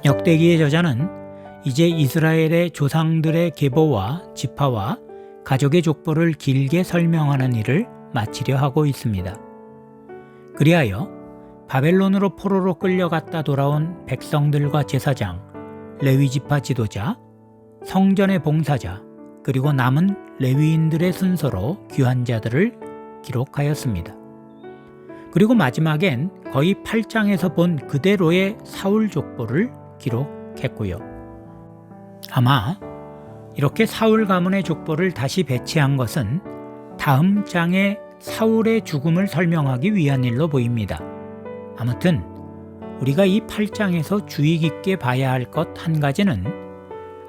역대기의 저자는 이제 이스라엘의 조상들의 계보와 지파와 가족의 족보를 길게 설명하는 일을 마치려 하고 있습니다. 그리하여 바벨론으로 포로로 끌려갔다 돌아온 백성들과 제사장, 레위 지파 지도자, 성전의 봉사자, 그리고 남은 레위인들의 순서로 귀한 자들을 기록하였습니다. 그리고 마지막엔 거의 8장에서 본 그대로의 사울 족보를 기록했고요. 아마 이렇게 사울 가문의 족보를 다시 배치한 것은 다음 장의 사울의 죽음을 설명하기 위한 일로 보입니다. 아무튼 우리가 이 8장에서 주의 깊게 봐야 할 것 한 가지는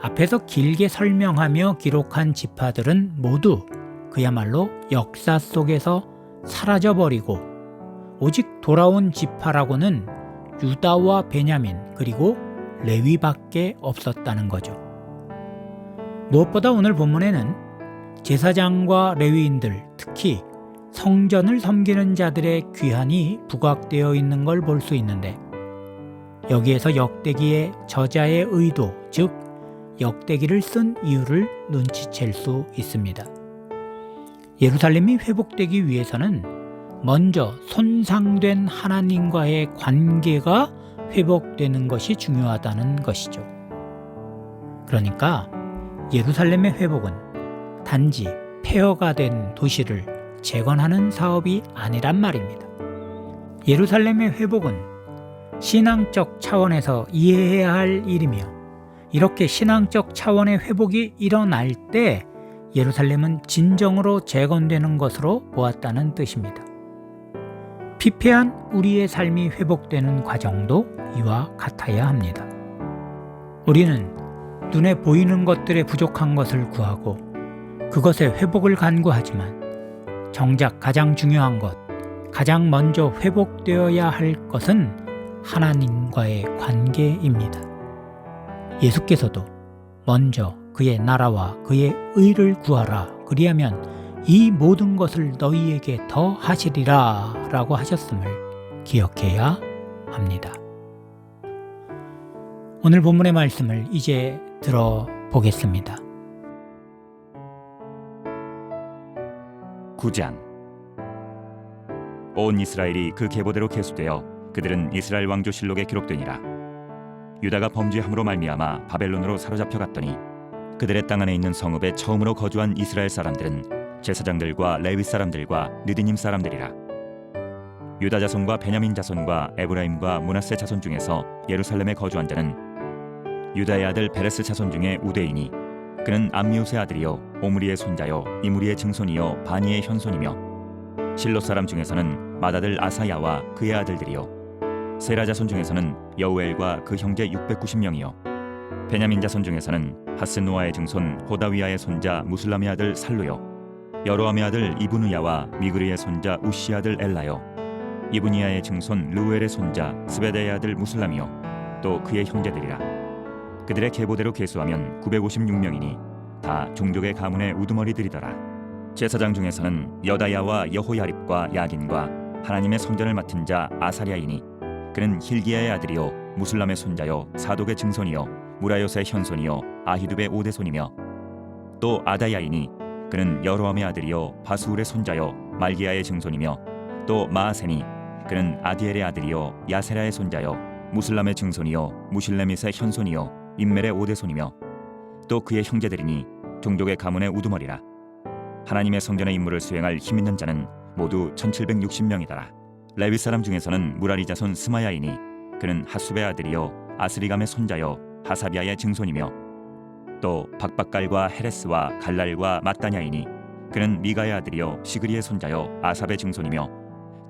앞에서 길게 설명하며 기록한 지파들은 모두 그야말로 역사 속에서 사라져버리고 오직 돌아온 지파라고는 유다와 베냐민 그리고 레위밖에 없었다는 거죠. 무엇보다 오늘 본문에는 제사장과 레위인들, 특히 성전을 섬기는 자들의 귀환이 부각되어 있는 걸 볼 수 있는데 여기에서 역대기의 저자의 의도, 즉 역대기를 쓴 이유를 눈치챌 수 있습니다. 예루살렘이 회복되기 위해서는 먼저 손상된 하나님과의 관계가 회복되는 것이 중요하다는 것이죠. 그러니까 예루살렘의 회복은 단지 폐허가 된 도시를 재건하는 사업이 아니란 말입니다. 예루살렘의 회복은 신앙적 차원에서 이해해야 할 일이며 이렇게 신앙적 차원의 회복이 일어날 때 예루살렘은 진정으로 재건되는 것으로 보았다는 뜻입니다. 피폐한 우리의 삶이 회복되는 과정도 이와 같아야 합니다. 우리는 눈에 보이는 것들의 부족한 것을 구하고 그것의 회복을 간구하지만 정작 가장 중요한 것, 가장 먼저 회복되어야 할 것은 하나님과의 관계입니다. 예수께서도 먼저 그의 나라와 그의 의를 구하라. 그리하면 이 모든 것을 너희에게 더 하시리라 라고 하셨음을 기억해야 합니다. 오늘 본문의 말씀을 이제 들어보겠습니다. 9장. 온 이스라엘이 그 계보대로 계수되어 그들은 이스라엘 왕조실록에 기록되니라. 유다가 범죄함으로 말미암아 바벨론으로 사로잡혀 갔더니 그들의 땅 안에 있는 성읍에 처음으로 거주한 이스라엘 사람들은 제사장들과 레위 사람들과 느디님 사람들이라. 유다 자손과 베냐민 자손과 에브라임과 므낫세 자손 중에서 예루살렘에 거주한 자는 유다의 아들 베레스 자손 중에 우대이니 그는 암미우스의 아들이요 오므리의 손자요 이므리의 증손이요 바니의 현손이며 실로 사람 중에서는 맏아들 아사야와 그의 아들들이요 세라 자손 중에서는 여우엘과 그 형제 690명이요 베냐민 자손 중에서는 하스노아의 증손 호다위아의 손자 무슬람의 아들 살루요 여로함의 아들 이브누야와 미그리의 손자 우시 아들 엘라요 이브니야의 증손 르우엘의 손자 스베데의 아들 무슬람이요 또 그의 형제들이라. 그들의 계보대로 계수하면 956명이니 다 종족의 가문의 우두머리들이더라. 제사장 중에서는 여다야와 여호야립과 야긴과 하나님의 성전을 맡은 자 아사랴이니 그는 힐기야의 아들이요 무슬람의 손자요 사독의 증손이요 무라요스의 현손이요 아히두베의 오대손이며 또 아다야이니 그는 여로함의 아들이요 바수울의 손자요 말기야의 증손이며 또 마아세니 그는 아디엘의 아들이요 야세라의 손자요 무슬람의 증손이요 무실레밋의 현손이요 임멜의 오대손이며 또 그의 형제들이니 종족의 가문의 우두머리라. 하나님의 성전의 임무를 수행할 힘 있는 자는 모두 1760명이더라. 레위 사람 중에서는 무라리 자손 스마야이니 그는 하숲의 아들이요 아스리감의 손자요 하사비아의 증손이며 또 박박갈과 헤레스와 갈랄과 마따냐이니 그는 미가의 아들이요 시그리의 손자요 아삽의 증손이며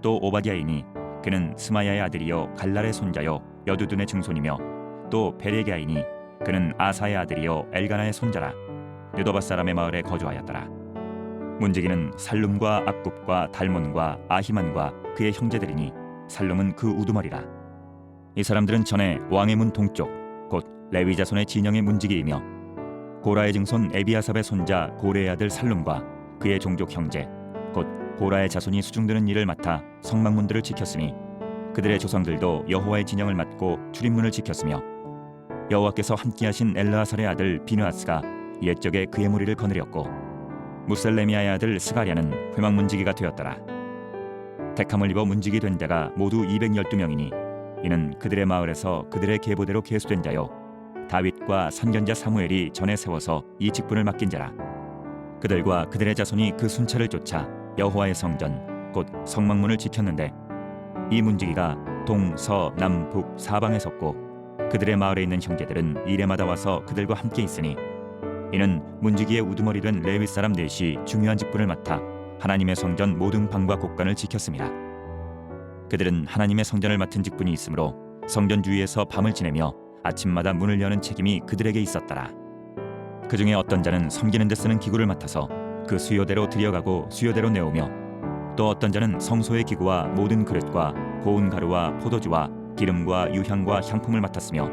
또 오바디아이니 그는 스마야의 아들이요 갈랄의 손자요 여두둔의 증손이며 또 베레게아이니 그는 아사의 아들이요 엘가나의 손자라. 느도바 사람의 마을에 거주하였더라. 문지기는 살룸과 악굽과 달몬과 아히만과 그의 형제들이니 살룸은 그 우두머리라. 이 사람들은 전에 왕의 문 동쪽 곧 레위 자손의 진영의 문지기이며 고라의 증손 에비아삽의 손자 고레의 아들 살룸과 그의 종족 형제 곧 고라의 자손이 수중드는 일을 맡아 성막문들을 지켰으니 그들의 조상들도 여호와의 진영을 맡고 출입문을 지켰으며 여호와께서 함께하신 엘르아살의 아들 비느하스가 옛적에 그의 무리를 거느렸고 무셀레미아의 아들 스가랴는 회막문지기가 되었더라. 택함을 입어 문지기 된 자가 모두 212명이니 이는 그들의 마을에서 그들의 계보대로 계수된 자요 다윗과 선견자 사무엘이 전에 세워서 이 직분을 맡긴 자라. 그들과 그들의 자손이 그 순찰을 쫓아 여호와의 성전 곧 성막문을 지켰는데 이 문지기가 동, 서, 남, 북 사방에 섰고 그들의 마을에 있는 형제들은 이레마다 와서 그들과 함께 있으니 이는 문지기의 우두머리 된 레위 사람 넷이 중요한 직분을 맡아 하나님의 성전 모든 방과 곳간을 지켰습니다. 그들은 하나님의 성전을 맡은 직분이 있으므로 성전 주위에서 밤을 지내며 아침마다 문을 여는 책임이 그들에게 있었더라. 그 중에 어떤 자는 섬기는 데 쓰는 기구를 맡아서 그 수요대로 들여가고 수요대로 내오며 또 어떤 자는 성소의 기구와 모든 그릇과 고운 가루와 포도주와 기름과 유향과 향품을 맡았으며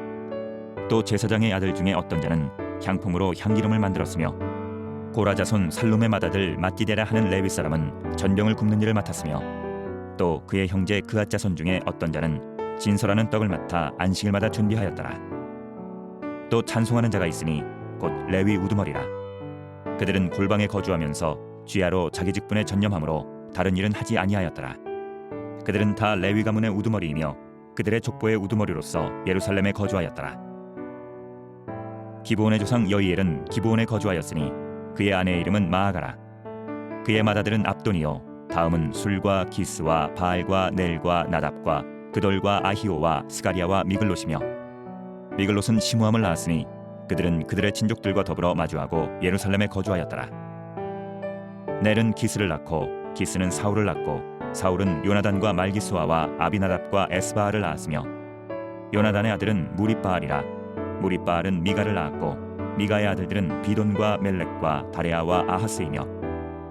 또 제사장의 아들 중에 어떤 자는 향품으로 향기름을 만들었으며 고라 자손 살룸의 맏아들 mat디데라 하는 레위 사람은 전병을 굽는 일을 맡았으며 또 그의 형제 그앗 자손 중에 어떤 자는 진설하는 떡을 맡아 안식일마다 준비하였더라. 또 찬송하는 자가 있으니 곧 레위 우두머리라. 그들은 골방에 거주하면서 주야로 자기 직분에 전념하므로 다른 일은 하지 아니하였더라. 그들은 다 레위 가문의 우두머리이며 그들의 족보의 우두머리로서 예루살렘에 거주하였더라. 기브온의 조상 여이엘은 기브온에 거주하였으니 그의 아내의 이름은 마아가라. 그의 맏아들은 압돈이요 다음은 술과 기스와 바알과 넬과 나답과 그돌과 아히오와 스가리아와 미글롯이며 미글롯은 시므함을 낳았으니 그들은 그들의 친족들과 더불어 마주하고 예루살렘에 거주하였더라. 넬은 기스를 낳고 기스는 사울을 낳고 사울은 요나단과 말기수아와 아비나답과 에스바알을 낳았으며 요나단의 아들은 무립바알이라. 무립바알은 미가를 낳았고 미가의 아들들은 비돈과 멜렉과 다레아와 아하스이며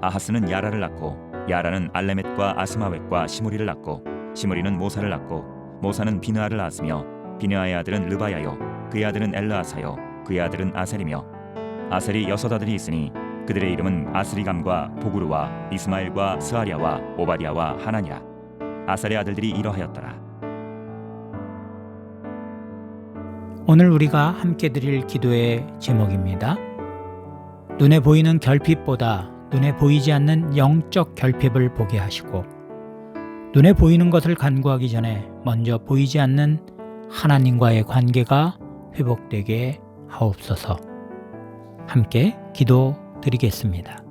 아하스는 야라를 낳고 야라는 알레멧과 아스마웻과 시므리를 낳고 시므리는 모사를 낳고 모사는 비느하를 낳았으며 비느하의 아들은 르바야요 그의 아들은 엘르아사요 그의 아들은 아셀이며 아셀이 6 아들이 있으니 그들의 이름은 아스리감과 보구르와 이스마엘과 스아리아와 오바디아와 하나니라. 아셀의 아들들이 이러하였더라. 오늘 우리가 함께 드릴 기도의 제목입니다. 눈에 보이는 결핍보다 눈에 보이지 않는 영적 결핍을 보게 하시고 눈에 보이는 것을 간구하기 전에 먼저 보이지 않는 하나님과의 관계가 회복되게 하옵소서. 함께 기도드리겠습니다.